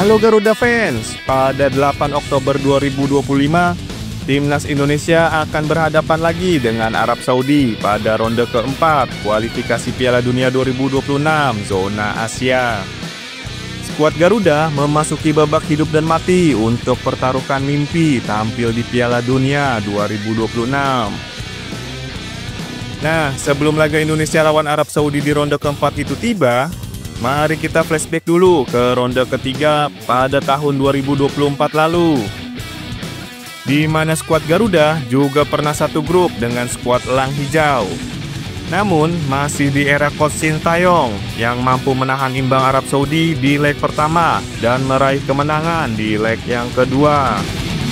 Halo Garuda fans, pada 8 Oktober 2025, Timnas Indonesia akan berhadapan lagi dengan Arab Saudi pada ronde keempat kualifikasi Piala Dunia 2026 zona Asia. Skuad Garuda memasuki babak hidup dan mati untuk pertaruhkan mimpi tampil di Piala Dunia 2026. Nah, sebelum laga Indonesia lawan Arab Saudi di ronde keempat itu tiba, mari kita flashback dulu ke ronde ketiga pada tahun 2024 lalu, di mana skuad Garuda juga pernah satu grup dengan skuad Elang Hijau. Namun, masih di era Coach Sintayong yang mampu menahan imbang Arab Saudi di leg pertama dan meraih kemenangan di leg yang kedua.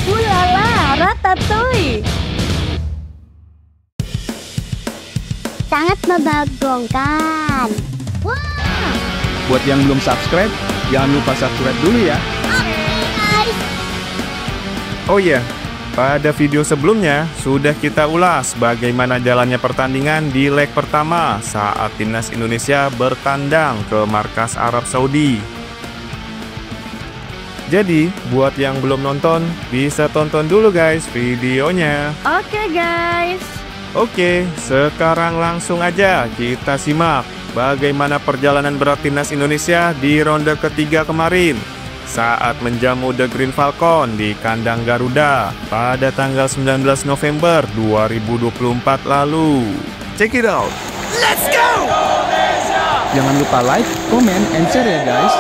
Ulala, ratatouille! Sangat membagongkan. Wah! Buat yang belum subscribe, jangan lupa subscribe dulu ya. Guys. Oh iya, pada video sebelumnya sudah kita ulas bagaimana jalannya pertandingan di leg pertama saat Timnas Indonesia bertandang ke markas Arab Saudi. Jadi, buat yang belum nonton, bisa tonton dulu guys videonya. Oke guys. Oke, sekarang langsung aja kita simak bagaimana perjalanan berat Timnas Indonesia di ronde ketiga kemarin saat menjamu The Green Falcon di kandang Garuda pada tanggal 19 November 2024 lalu. Check it out! Let's go! Jangan lupa like, comment, and share ya guys.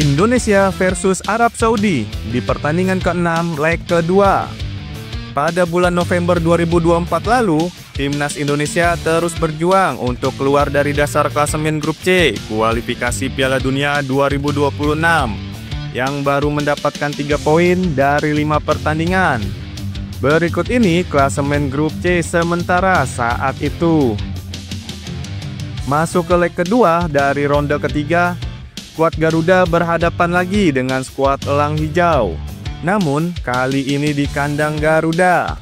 Indonesia versus Arab Saudi di pertandingan ke-6 leg kedua. Pada bulan November 2024 lalu, Timnas Indonesia terus berjuang untuk keluar dari dasar klasemen grup C kualifikasi Piala Dunia 2026 yang baru mendapatkan 3 poin dari 5 pertandingan. Berikut ini klasemen grup C sementara saat itu. Masuk ke leg kedua dari ronde ketiga, skuad Garuda berhadapan lagi dengan skuad Elang Hijau. Namun, kali ini di kandang Garuda.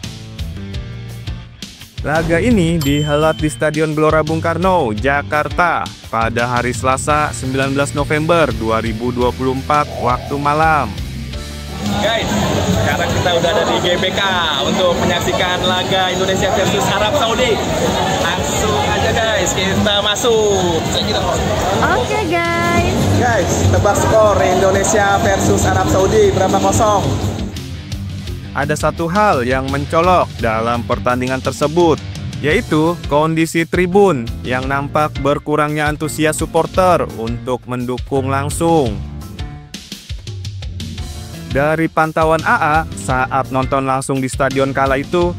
Laga ini dihelat di Stadion Gelora Bung Karno, Jakarta pada hari Selasa 19 November 2024 waktu malam. Guys, sekarang kita udah ada di GBK untuk menyaksikan laga Indonesia versus Arab Saudi. Langsung aja guys, kita masuk. Oke guys. Guys, tebak skor Indonesia versus Arab Saudi berapa kosong? Ada satu hal yang mencolok dalam pertandingan tersebut, yaitu kondisi tribun yang nampak berkurangnya antusias supporter untuk mendukung langsung. Dari pantauan AA saat nonton langsung di stadion kala itu,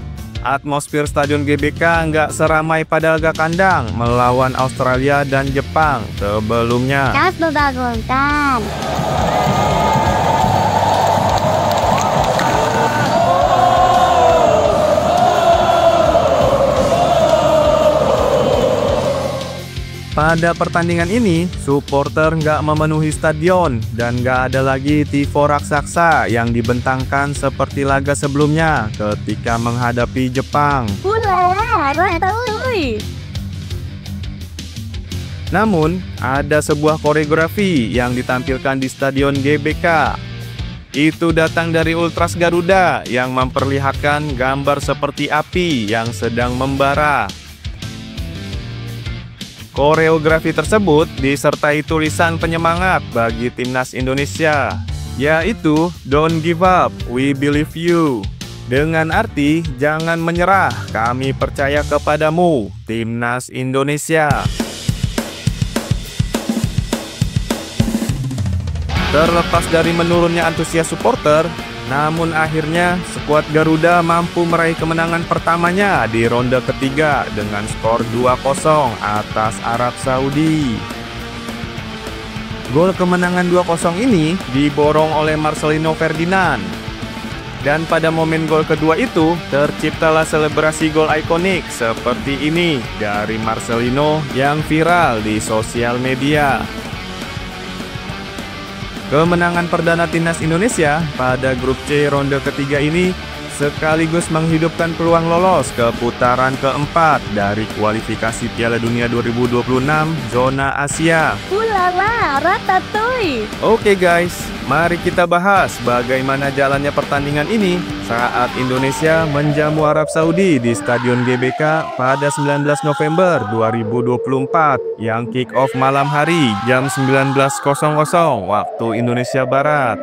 atmosfer stadion GBK nggak seramai pada laga kandang melawan Australia dan Jepang sebelumnya. Sangat membagongkan. Pada pertandingan ini, supporter nggak memenuhi stadion dan nggak ada lagi tifo raksasa yang dibentangkan seperti laga sebelumnya ketika menghadapi Jepang. Ulala, ratatouille! Namun, ada sebuah koreografi yang ditampilkan di Stadion GBK. Itu datang dari Ultras Garuda yang memperlihatkan gambar seperti api yang sedang membara. Koreografi tersebut disertai tulisan penyemangat bagi Timnas Indonesia, yaitu "Don't give up, we believe you". Dengan arti, jangan menyerah, kami percaya kepadamu, Timnas Indonesia. Terlepas dari menurunnya antusias supporter, namun akhirnya skuad Garuda mampu meraih kemenangan pertamanya di ronde ketiga dengan skor 2-0 atas Arab Saudi. Gol kemenangan 2-0 ini diborong oleh Marcelino Ferdinand. Dan pada momen gol kedua itu, terciptalah selebrasi gol ikonik seperti ini dari Marcelino yang viral di sosial media. Kemenangan perdana Timnas Indonesia pada grup C ronde ketiga ini sekaligus menghidupkan peluang lolos ke putaran keempat dari kualifikasi Piala Dunia 2026 zona Asia. Ulala, ratatouille. Oke guys, mari kita bahas bagaimana jalannya pertandingan ini saat Indonesia menjamu Arab Saudi di Stadion GBK pada 19 November 2024 yang kick off malam hari jam 19.00 waktu Indonesia Barat.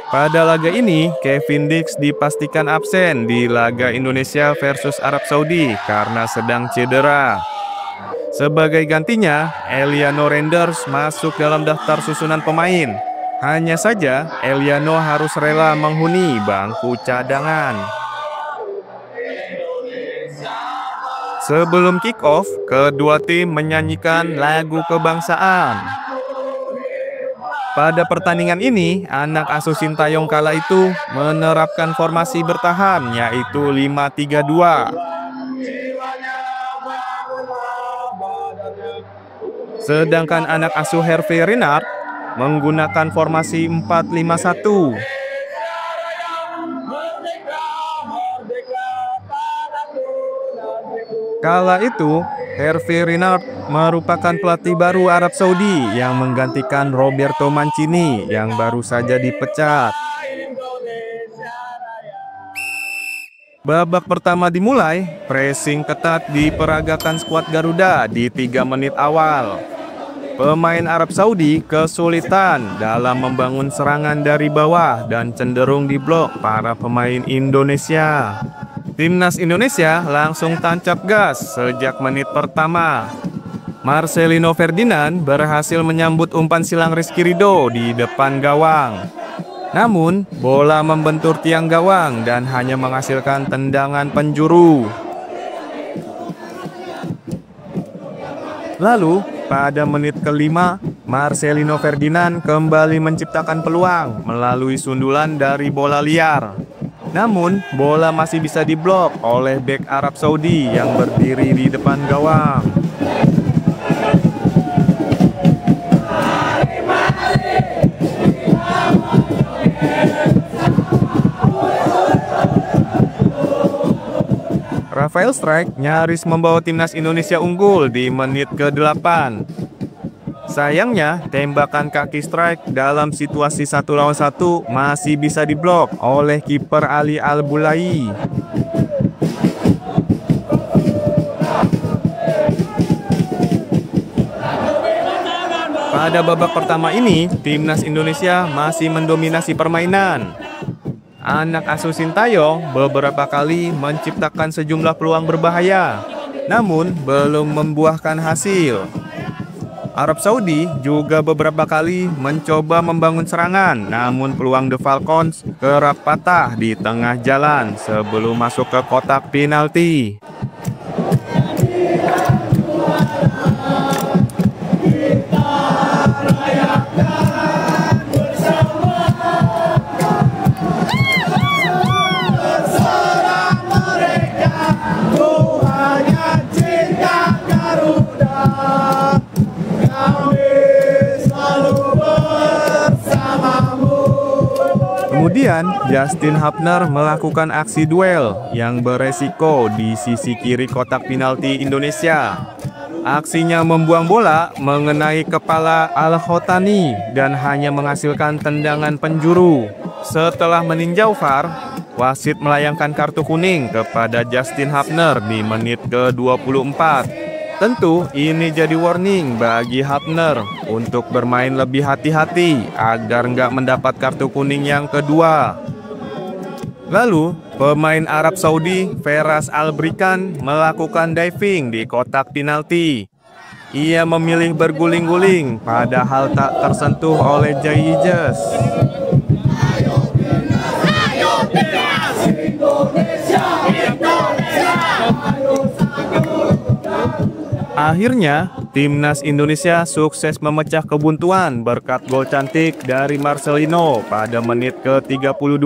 Pada laga ini, Kevin Dix dipastikan absen di laga Indonesia versus Arab Saudi karena sedang cedera. Sebagai gantinya, Eliano Renders masuk dalam daftar susunan pemain. Hanya saja, Eliano harus rela menghuni bangku cadangan. Sebelum kick-off, kedua tim menyanyikan lagu kebangsaan. Pada pertandingan ini, anak asuh Sintayong kala itu menerapkan formasi bertahan, yaitu 5-3-2. Sedangkan anak asuh Hervé Renard menggunakan formasi 4-5-1. Kala itu, Hervé Renard merupakan pelatih baru Arab Saudi yang menggantikan Roberto Mancini yang baru saja dipecat. Babak pertama dimulai, pressing ketat diperagakan skuad Garuda di 3 menit awal. Pemain Arab Saudi kesulitan dalam membangun serangan dari bawah dan cenderung diblok para pemain Indonesia. Timnas Indonesia langsung tancap gas sejak menit pertama. Marcelino Ferdinand berhasil menyambut umpan silang Rizky Ridho di depan gawang. Namun, bola membentur tiang gawang dan hanya menghasilkan tendangan penjuru. Lalu, pada menit ke-5, Marcelino Ferdinand kembali menciptakan peluang melalui sundulan dari bola liar. Namun, bola masih bisa diblok oleh bek Arab Saudi yang berdiri di depan gawang. Rafael Strijk nyaris membawa timnas Indonesia unggul di menit ke-8. Sayangnya, tembakan kaki Strijk dalam situasi 1 lawan 1 masih bisa diblok oleh kiper Ali Al-Bulai. Pada babak pertama ini, timnas Indonesia masih mendominasi permainan. Anak asuh Sintayong beberapa kali menciptakan sejumlah peluang berbahaya, namun belum membuahkan hasil. Arab Saudi juga beberapa kali mencoba membangun serangan, namun peluang The Falcons kerap patah di tengah jalan sebelum masuk ke kotak penalti. Kemudian, Justin Hapner melakukan aksi duel yang beresiko di sisi kiri kotak penalti Indonesia. Aksinya membuang bola mengenai kepala Al-Khotani dan hanya menghasilkan tendangan penjuru. Setelah meninjau VAR, wasit melayangkan kartu kuning kepada Justin Hapner di menit ke-24. Tentu ini jadi warning bagi Hapner untuk bermain lebih hati-hati agar nggak mendapat kartu kuning yang kedua. Lalu, pemain Arab Saudi Feras Albrikan melakukan diving di kotak penalti. Ia memilih berguling-guling padahal tak tersentuh oleh Jayijas. Akhirnya, timnas Indonesia sukses memecah kebuntuan berkat gol cantik dari Marcelino pada menit ke-32.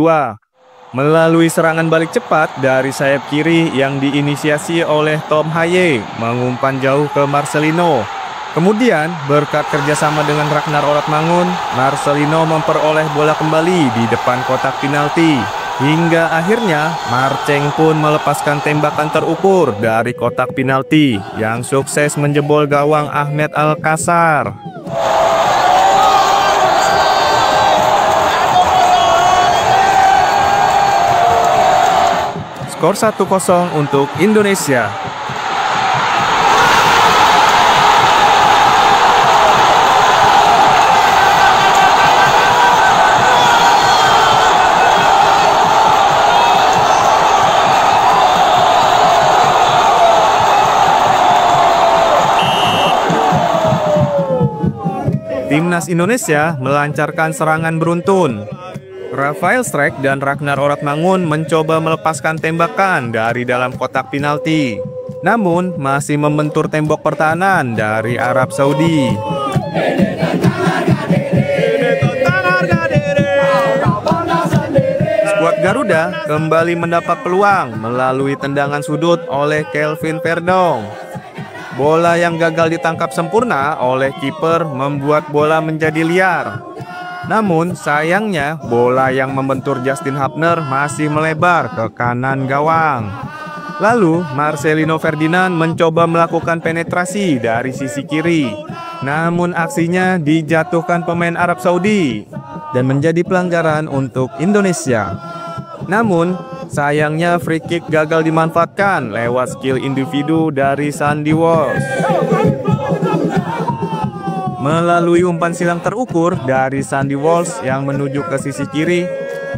Melalui serangan balik cepat dari sayap kiri yang diinisiasi oleh Tom Haye mengumpan jauh ke Marcelino. Kemudian, berkat kerjasama dengan Ragnar Oratmangun, Marcelino memperoleh bola kembali di depan kotak penalti. Hingga akhirnya Marceng pun melepaskan tembakan terukur dari kotak penalti yang sukses menjebol gawang Ahmed Alkasar. Skor 1-0 untuk Indonesia. Timnas Indonesia melancarkan serangan beruntun. Rafael Strijk dan Ragnar Oratmangun mencoba melepaskan tembakan dari dalam kotak penalti, namun masih membentur tembok pertahanan dari Arab Saudi. Skuad Garuda kembali mendapat peluang melalui tendangan sudut oleh Kelvin Verdong. Bola yang gagal ditangkap sempurna oleh kiper membuat bola menjadi liar. Namun sayangnya bola yang membentur Justin Hubner masih melebar ke kanan gawang. Lalu Marcelino Ferdinand mencoba melakukan penetrasi dari sisi kiri. Namun aksinya dijatuhkan pemain Arab Saudi dan menjadi pelanggaran untuk Indonesia. Namun sayangnya free kick gagal dimanfaatkan lewat skill individu dari Sandy Walsh. Melalui umpan silang terukur dari Sandy Walsh yang menuju ke sisi kiri,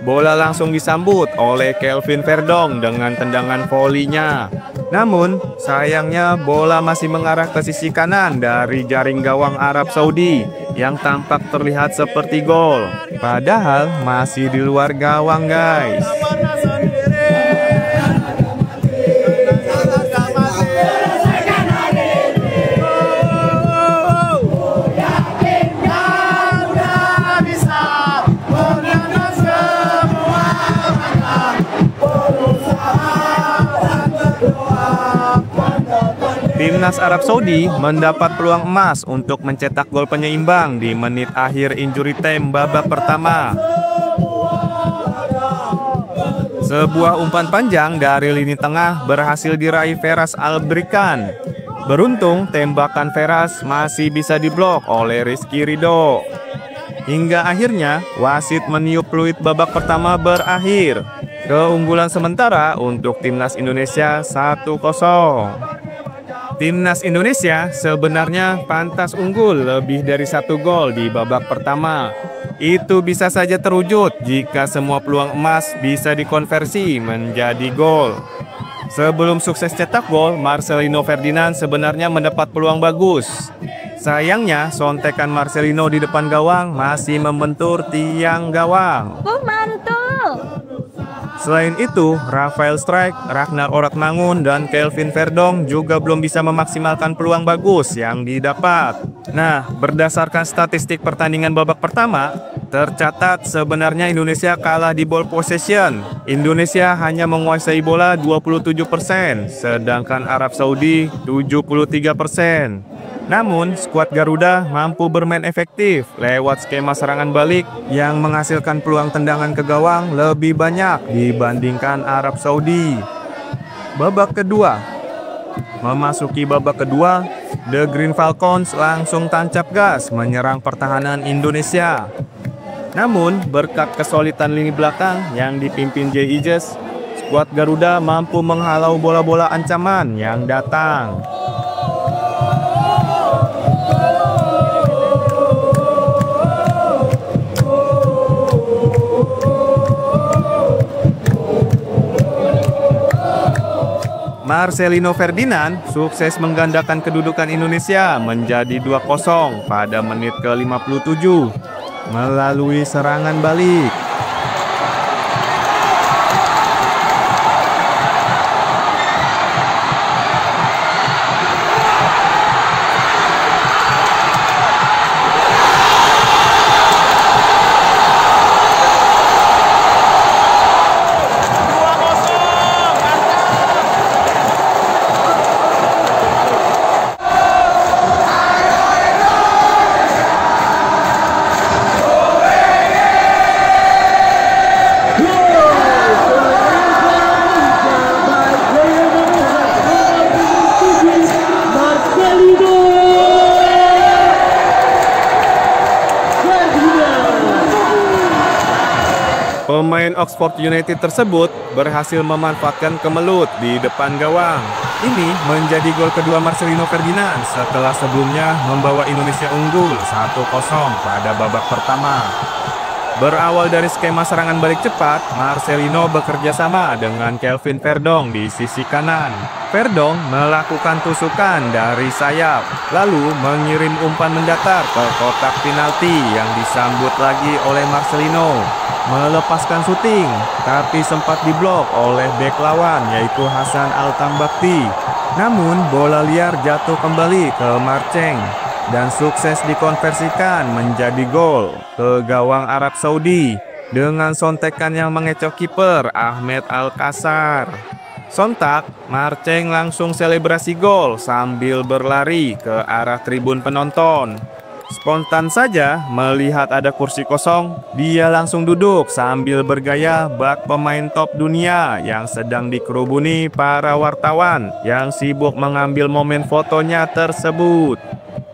bola langsung disambut oleh Kelvin Verdong dengan tendangan volinya. Namun sayangnya bola masih mengarah ke sisi kanan dari jaring gawang Arab Saudi yang tampak terlihat seperti gol. Padahal masih di luar gawang, guys. Timnas Arab Saudi mendapat peluang emas untuk mencetak gol penyeimbang di menit akhir injury time babak pertama. Sebuah umpan panjang dari lini tengah berhasil diraih Feras Albrikan. Beruntung tembakan Feras masih bisa diblok oleh Rizky Ridho. Hingga akhirnya wasit meniup peluit babak pertama berakhir. Keunggulan sementara untuk Timnas Indonesia 1-0. Timnas Indonesia sebenarnya pantas unggul lebih dari 1 gol di babak pertama. Itu bisa saja terwujud jika semua peluang emas bisa dikonversi menjadi gol. Sebelum sukses cetak gol, Marcelino Ferdinand sebenarnya mendapat peluang bagus. Sayangnya, sontekan Marcelino di depan gawang masih membentur tiang gawang. Mantul. Selain itu, Rafael Strijk, Ragnar Oratmangun, dan Kelvin Verdong juga belum bisa memaksimalkan peluang bagus yang didapat. Nah, berdasarkan statistik pertandingan babak pertama, tercatat sebenarnya Indonesia kalah di ball possession. Indonesia hanya menguasai bola 27%, sedangkan Arab Saudi 73%. Namun, skuad Garuda mampu bermain efektif lewat skema serangan balik yang menghasilkan peluang tendangan ke gawang lebih banyak dibandingkan Arab Saudi. Babak kedua. Memasuki babak kedua, The Green Falcons langsung tancap gas menyerang pertahanan Indonesia. Namun, berkat kesulitan lini belakang yang dipimpin Jay Ijes, skuad Garuda mampu menghalau bola-bola ancaman yang datang. Marcelino Ferdinand sukses menggandakan kedudukan Indonesia menjadi 2-0 pada menit ke-57 melalui serangan balik. Pemain Oxford United tersebut berhasil memanfaatkan kemelut di depan gawang. Ini menjadi gol kedua Marcelino Ferdinand setelah sebelumnya membawa Indonesia unggul 1-0 pada babak pertama. Berawal dari skema serangan balik cepat, Marcelino bekerja sama dengan Kelvin Verdong di sisi kanan. Verdong melakukan tusukan dari sayap, lalu mengirim umpan mendatar ke kotak penalti yang disambut lagi oleh Marcelino. Melepaskan syuting, tapi sempat diblok oleh bek lawan yaitu Hasan Altambakti. Namun bola liar jatuh kembali ke Marceng dan sukses dikonversikan menjadi gol ke gawang Arab Saudi dengan sontekan yang mengecoh kiper Ahmed Al-Kassar. Sontak, Marceng langsung selebrasi gol sambil berlari ke arah tribun penonton. Spontan saja melihat ada kursi kosong, dia langsung duduk sambil bergaya bak pemain top dunia yang sedang dikerubuni para wartawan yang sibuk mengambil momen fotonya tersebut.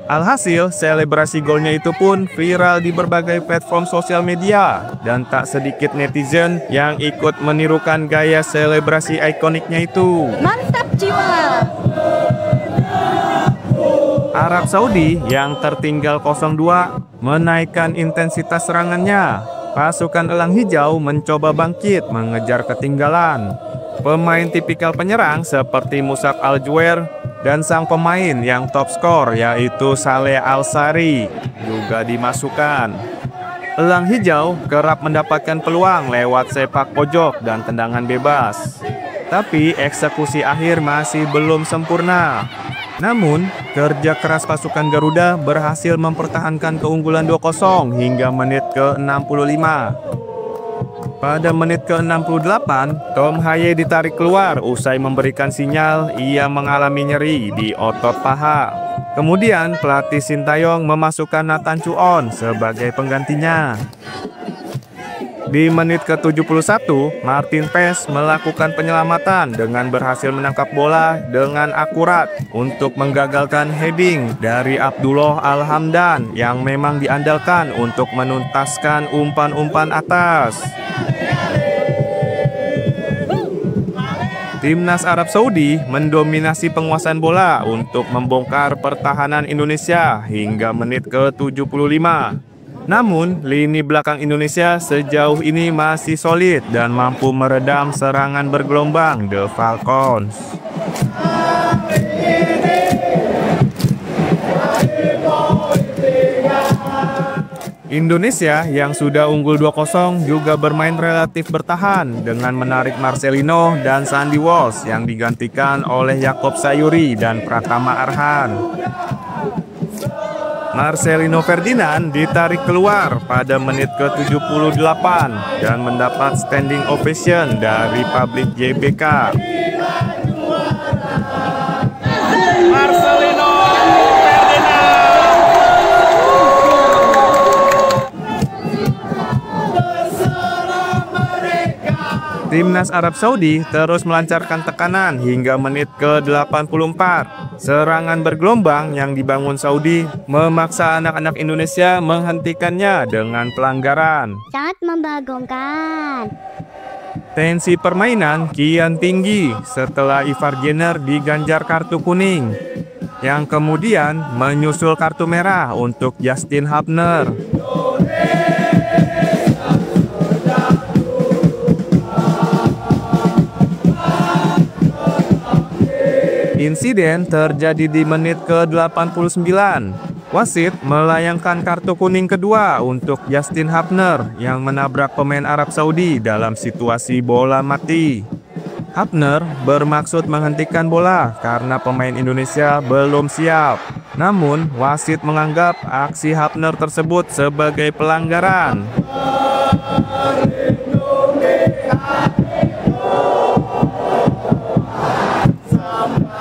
Alhasil, selebrasi golnya itu pun viral di berbagai platform sosial media dan tak sedikit netizen yang ikut menirukan gaya selebrasi ikoniknya itu. Mantap jiwa! Arab Saudi yang tertinggal 0-2 menaikkan intensitas serangannya. Pasukan Elang Hijau mencoba bangkit mengejar ketinggalan. Pemain tipikal penyerang seperti Musab Al-Juair dan sang pemain yang top skor yaitu Saleh Al-Sari juga dimasukkan. Elang Hijau kerap mendapatkan peluang lewat sepak pojok dan tendangan bebas. Tapi eksekusi akhir masih belum sempurna. Namun, kerja keras pasukan Garuda berhasil mempertahankan keunggulan 2-0 hingga menit ke-65. Pada menit ke-68, Tom Haye ditarik keluar usai memberikan sinyal ia mengalami nyeri di otot paha. Kemudian pelatih Sintayong memasukkan Nathan Chuon sebagai penggantinya. Di menit ke-71, Martin Pes melakukan penyelamatan dengan berhasil menangkap bola dengan akurat untuk menggagalkan heading dari Abdullah Al-Hamdan yang memang diandalkan untuk menuntaskan umpan-umpan atas. Timnas Arab Saudi mendominasi penguasaan bola untuk membongkar pertahanan Indonesia hingga menit ke-75. Namun, lini belakang Indonesia sejauh ini masih solid dan mampu meredam serangan bergelombang The Falcons. Indonesia yang sudah unggul 2-0 juga bermain relatif bertahan dengan menarik Marcelino dan Sandy Walsh yang digantikan oleh Yaakob Sayuri dan Pratama Arhan. Marcelino Ferdinand ditarik keluar pada menit ke-78 dan mendapat standing ovation dari publik GBK. Marcelino Timnas Arab Saudi terus melancarkan tekanan hingga menit ke-84. Serangan bergelombang yang dibangun Saudi memaksa anak-anak Indonesia menghentikannya dengan pelanggaran. Sangat membagongkan. Tensi permainan kian tinggi setelah Ivar Jenner diganjar kartu kuning, yang kemudian menyusul kartu merah untuk Justin Hubner. Insiden terjadi di menit ke-89. Wasit melayangkan kartu kuning kedua untuk Justin Hubner yang menabrak pemain Arab Saudi dalam situasi bola mati. Hubner bermaksud menghentikan bola karena pemain Indonesia belum siap. Namun, wasit menganggap aksi Hubner tersebut sebagai pelanggaran.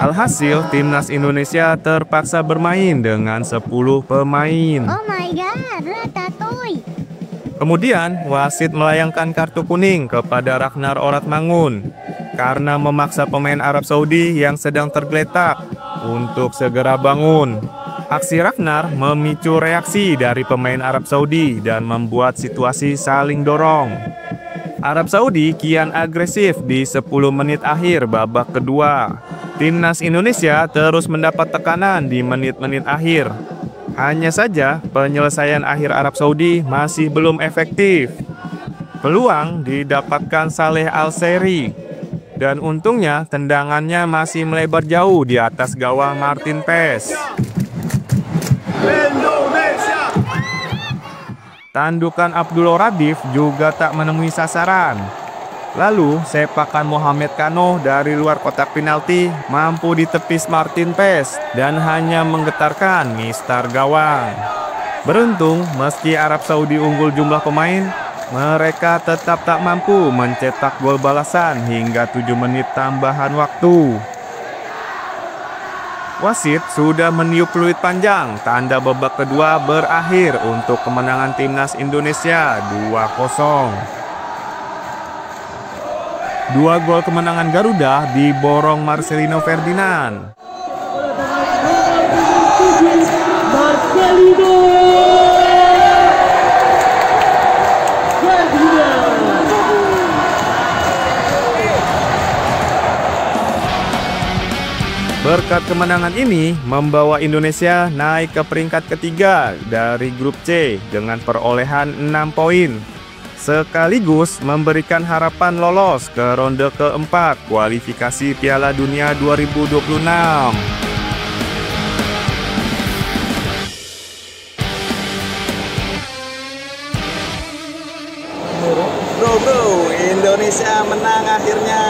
Alhasil, timnas Indonesia terpaksa bermain dengan 10 pemain. Oh my god, Ratatouille. Kemudian, wasit melayangkan kartu kuning kepada Ragnar Oratmangun karena memaksa pemain Arab Saudi yang sedang tergeletak untuk segera bangun. Aksi Ragnar memicu reaksi dari pemain Arab Saudi dan membuat situasi saling dorong. Arab Saudi kian agresif di 10 menit akhir babak kedua. Timnas Indonesia terus mendapat tekanan di menit-menit akhir. Hanya saja penyelesaian akhir Arab Saudi masih belum efektif. Peluang didapatkan Saleh Al-Seri. Dan untungnya tendangannya masih melebar jauh di atas gawang Martin Paes. Tandukan Abdullah Radif juga tak menemui sasaran. Lalu sepakan Mohamed Kano dari luar kotak penalti mampu ditepis Martin Paes dan hanya menggetarkan mistar gawang. Beruntung meski Arab Saudi unggul jumlah pemain, mereka tetap tak mampu mencetak gol balasan hingga 7 menit tambahan waktu. Wasit sudah meniup peluit panjang, tanda babak kedua berakhir untuk kemenangan Timnas Indonesia 2-0. 2 gol kemenangan Garuda diborong Marcelino Ferdinand. Berkat kemenangan ini, membawa Indonesia naik ke peringkat ketiga dari grup C dengan perolehan 6 poin. Sekaligus memberikan harapan lolos ke ronde keempat kualifikasi Piala Dunia 2026. Bro, Indonesia menang akhirnya.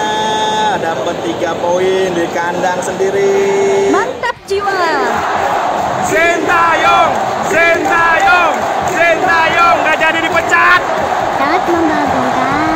Dapat 3 poin di kandang sendiri. Mantap jiwa. Sintayong, Sintayong, Sintayong nggak jadi dipecat. Sangat membagongkan.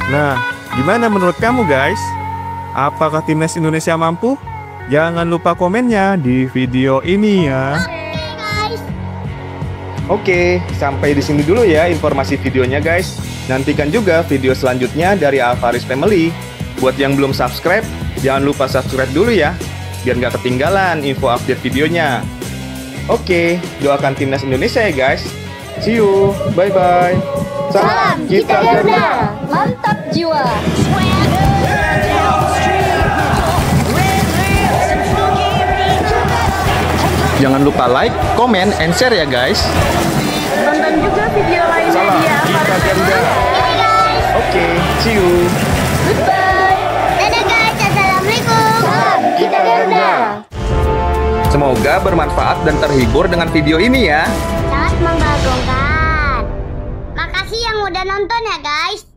Nah, gimana menurut kamu guys? Apakah Timnas Indonesia mampu? Jangan lupa komennya di video ini ya. Oke, sampai di sini dulu ya informasi videonya guys. Nantikan juga video selanjutnya dari Alvaris Family. Buat yang belum subscribe, jangan lupa subscribe dulu ya, biar nggak ketinggalan info update videonya. Oke, doakan Timnas Indonesia ya guys. See you, bye-bye. Salam kita Garuda. Mantap jiwa. Jangan lupa like, comment, and share ya guys. Tonton juga video lainnya Salam di kita Garuda. Oke, see you. Goodbye. Dadah guys, assalamualaikum. Salam kita Garuda. Semoga bermanfaat dan terhibur dengan video ini ya. Sangat membagongkan. Makasih yang udah nonton ya guys.